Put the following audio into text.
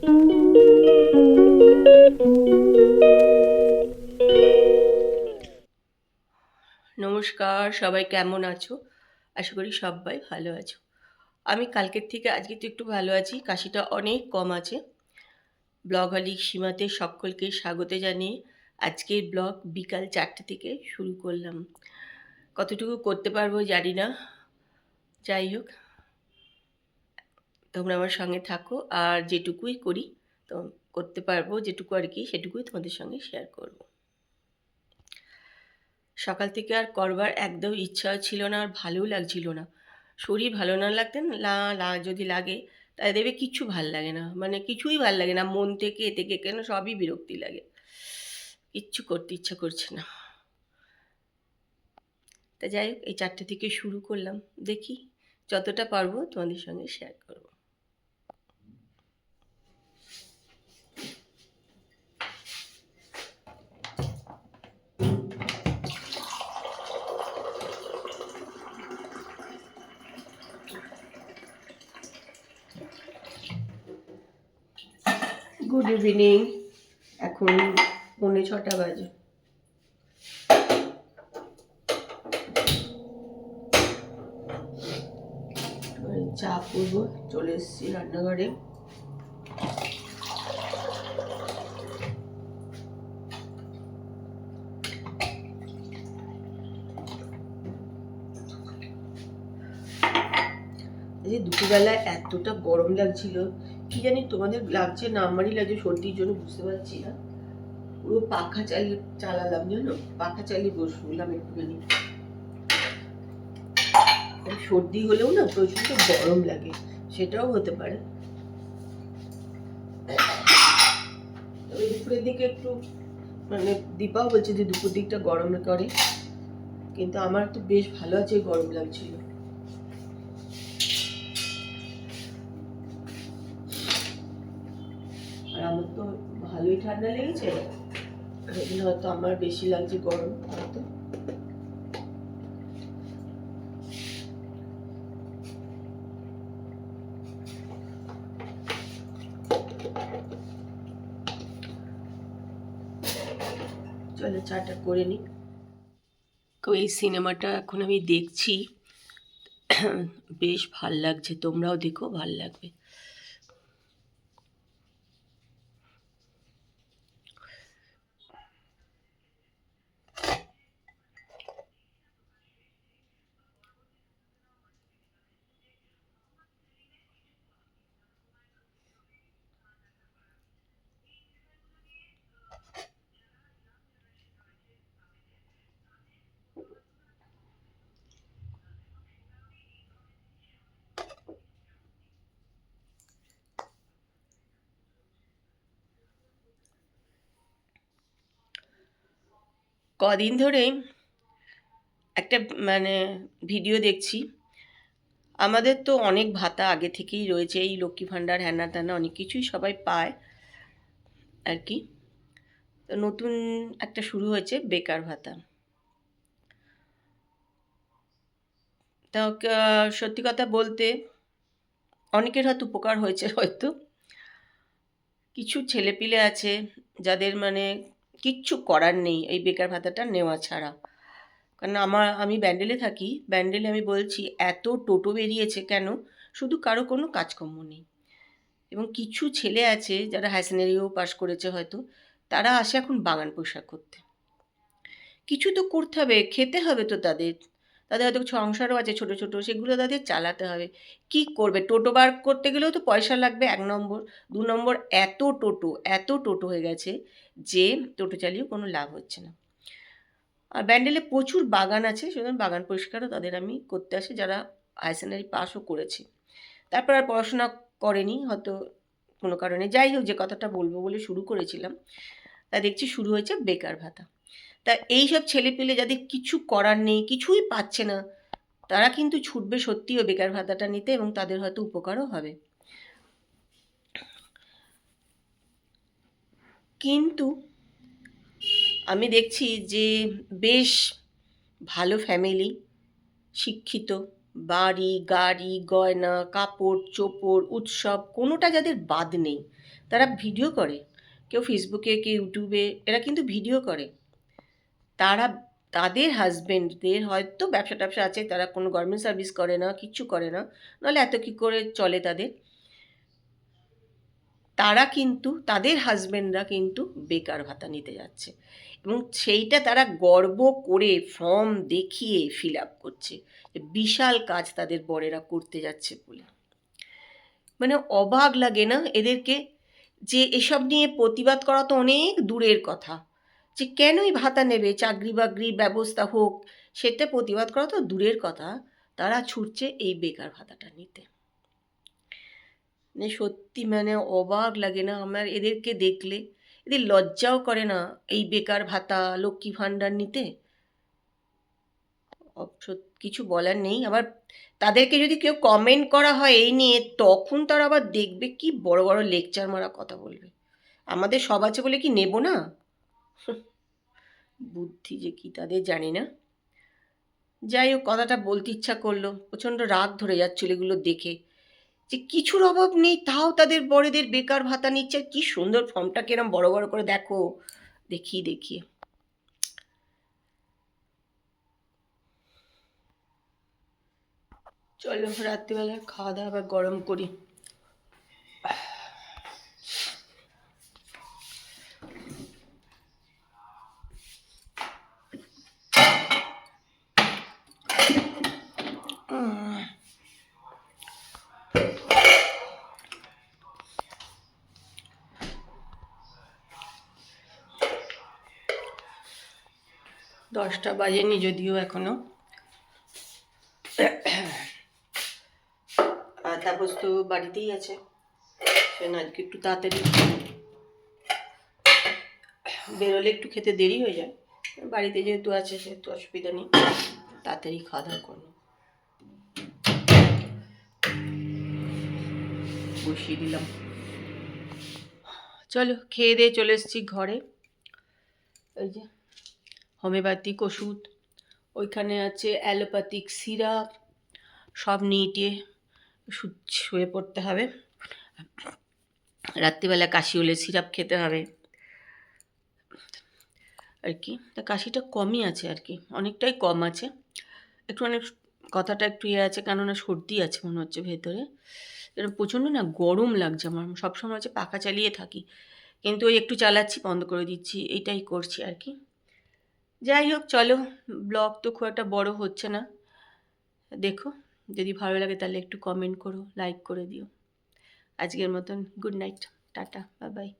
নমস্কার, সবাই কেমন আছো? আশা করি সবাই ভালো আছো। আমি কালকের থেকে আজকে তো একটু ভালো আছি, কাশিটা অনেক কম আছে। ব্লগ হলিক সীমাতে সকলকে স্বাগত জানিয়ে আজকের ব্লগ বিকাল 4টে থেকে শুরু করলাম। কতটুকু করতে পারবো জানি না, যাই হোক তোমরা আমার সঙ্গে থাকো, আর যেটুকুই করি তো করতে পারবো যেটুকু আর কি, সেটুকুই তোমাদের সঙ্গে শেয়ার করব। সকাল থেকে আর করবার একদম ইচ্ছাও ছিল না, আর ভালোও লাগছিল না। শরীর ভালো না লাগতে যদি লাগে, তাহলে দেখবে কিচ্ছু ভাল লাগে না, মানে কিছুই ভাল লাগে না, মন থেকে এ থেকে কেন সবই বিরক্তি লাগে, কিচ্ছু করতে ইচ্ছা করছে না। তা যাই হোক, এই 4টে থেকে শুরু করলাম, দেখি যতটা পারবো তোমাদের সঙ্গে শেয়ার করবো। গুড ইভিনিং, এখন 6:45 বাজে। চা করবো, চলে এসেছি রান্নাঘরে। এই যে দুপুরবেলা এতটা গরম লাগছিল, কি জানি তোমাদের লাগছে না আমারই লাগছে, সর্দির জন্য বুঝতে পারছি না। পুরো পাখা চালালাম জানো, পাখা চালিয়ে বসলাম একটুখানি। সর্দি হলেও না প্রচন্ড গরম লাগে, সেটাও হতে পারে। তবে দুপুরের দিকে একটু, মানে দীপাও বলছে যে দুপুর দিকটা গরম করে, কিন্তু আমার তো বেশ ভালো আছে, গরম লাগছিল। আর আমার তো ভালোই ঠান্ডা লেগেছে, হয়তো আমার বেশি লাগছে গরম হয়তো। চলো চাটা করে নি। তো এই সিনেমাটা এখন আমি দেখছি, বেশ ভাল লাগছে, তোমরাও দেখো, ভাল লাগবে। কদিন ধরে একটা, মানে ভিডিও দেখছি। আমাদের তো অনেক ভাতা আগে থেকেই রয়েছে, এই লক্ষ্মী ভাণ্ডার হ্যানা ত্যানা অনেক কিছুই সবাই পায় আর কি। তো নতুন একটা শুরু হয়েছে বেকার ভাতা। তা সত্যি কথা বলতে অনেকের হয়তো উপকার হয়েছে, হয়তো কিছু ছেলেপিলে আছে যাদের মানে কিচ্ছু করার নেই এই বেকার ভাতাটা নেওয়া ছাড়া। কারণ আমি ব্যান্ডেলে থাকি, ব্যান্ডেলে আমি বলছি এত টোটো বেরিয়েছে কেন, শুধু কারো কোনো কাজকর্ম নেই। এবং কিছু ছেলে আছে যারা হায়ার সেকেন্ডারিও পাশ করেছে হয়তো, তারা আসে এখন বাগান পোশাক করতে। কিছু তো করতে হবে, খেতে হবে তো তাদের, তাদের হয়তো সংসারও আছে ছোট ছোট, সেগুলো তাদের চালাতে হবে। কি করবে, টোটো বার করতে গেলেও তো পয়সা লাগবে, 1 নম্বর। 2 নম্বর, এত টোটো হয়ে গেছে যে টোটো চালিয়েও কোনো লাভ হচ্ছে না। আর ব্যান্ডেলে প্রচুর বাগান আছে, সুতরাং বাগান পরিষ্কারও তাদের আমি করতে আসি, যারা হায়ার সেকেন্ডারি পাসও করেছে, তারপর আর পড়াশোনা করেনি হয়তো কোনো কারণে। যাই হোক, যে কথাটা বলবো বলে শুরু করেছিলাম, তা দেখছি শুরু হয়েছে বেকার ভাতা। তা এইসব ছেলেপিলে যাদের কিছু করার নেই, কিছুই পাচ্ছে না, তারা কিন্তু ছুটবে সত্যিও বেকার ভাতাটা নিতে, এবং তাদের হয়তো উপকারও হবে। কিন্তু আমি দেখছি যে বেশ ভালো ফ্যামিলি, শিক্ষিত, বাড়ি, গাড়ি, গয়না, কাপড় চোপড়, উৎসব কোনোটা যাদের বাদ নেই, তারা ভিডিও করে। কেউ ফেসবুকে, কেউ ইউটিউবে, এরা কিন্তু ভিডিও করে। তারা তাদের হাজবেন্ডদের হয়তো ব্যবসা ট্যাবসা আছে, তারা কোনো গভর্নমেন্ট সার্ভিস করে না, কিচ্ছু করে না, নাহলে এত কী করে চলে তাদের। তারা কিন্তু তাদের হাজবেন্ডরা কিন্তু বেকার ভাতা নিতে যাচ্ছে, এবং সেইটা তারা গর্ব করে ফর্ম দেখিয়ে ফিল আপ করছে, বিশাল কাজ তাদের বরেরা করতে যাচ্ছে বলে। মানে অবাক লাগে না এদেরকে, যে এসব নিয়ে প্রতিবাদ করা তো অনেক দূরের কথা, যে কেনই ভাতা নেবে, চাকরি বাকরি ব্যবস্থা হোক, সেটা প্রতিবাদ করা তো দূরের কথা, তারা ছুটছে এই বেকার ভাতাটা নিতে। মানে সত্যি মানে অবাক লাগে না আমার এদেরকে দেখলে, এদের লজ্জাও করে না এই বেকার ভাতা, লক্ষ্মী ভাণ্ডার নিতে। কিছু বলার নেই। আবার তাদেরকে যদি কেউ কমেন্ট করা হয় এই নিয়ে, তখন তারা আবার দেখবে কি বড় বড় লেকচার মারা কথা বলবে, আমাদের সব আছে বলে কি নেব না। বুদ্ধি যে কি তাদের জানি না। যাই হোক, কথাটা বলতে ইচ্ছা করলো, প্রচণ্ড রাগ ধরে যাচ্ছিল এগুলো দেখে, যে কিছুর অভাব নেই তাও তাদের বড়দের বেকার ভাতা নিচ্ছে। কি সুন্দর ফর্মটা কিরম বড় বড় করে দেখো, দেখিয়ে চলো রাত্রিবেলা খাওয়া দাওয়া আবার গরম করি। দশটা বাজেনি যদিও এখনো। তারপর তো বাড়িতেই আছে, সেজন্য আজকে একটু তাড়াতাড়ি বেরোলে একটু খেতে দেরি হয়ে যায়, বাড়িতে যেহেতু আছে সেহেতু অসুবিধা নেই, তাড়াতাড়ি খাওয়া দাওয়া করবো। বসিয়ে দিলাম। চলো খেয়ে দিয়ে চলে এসেছি ঘরে। ওই যে হোমিওপ্যাথিক ওষুধ, ওইখানে আছে অ্যালোপ্যাথিক সিরাপ, সব নিয়ে শুয়ে পড়তে হবে। রাত্রিবেলা কাশি হলে সিরাপ খেতে হবে আর কি। তা কাশিটা কমই আছে আর কি, অনেকটাই কম আছে, একটু অনেক কথাটা একটু আছে, কেননা সর্দি আছে মনে হচ্ছে ভেতরে। এরকম প্রচণ্ড না গরম লাগছে আমার, সবসময় হচ্ছে পাখা চালিয়ে থাকি, কিন্তু ওই একটু চালাচ্ছি বন্ধ করে দিচ্ছি, এইটাই করছি আর কি। যাই হোক চলো, ব্লগ তো খুব একটা বড় হচ্ছে না, দেখো যদি ভালো লাগে তাহলে একটু কমেন্ট করো, লাইক করে দিও। আজকের মতন good night, tata, bye bye.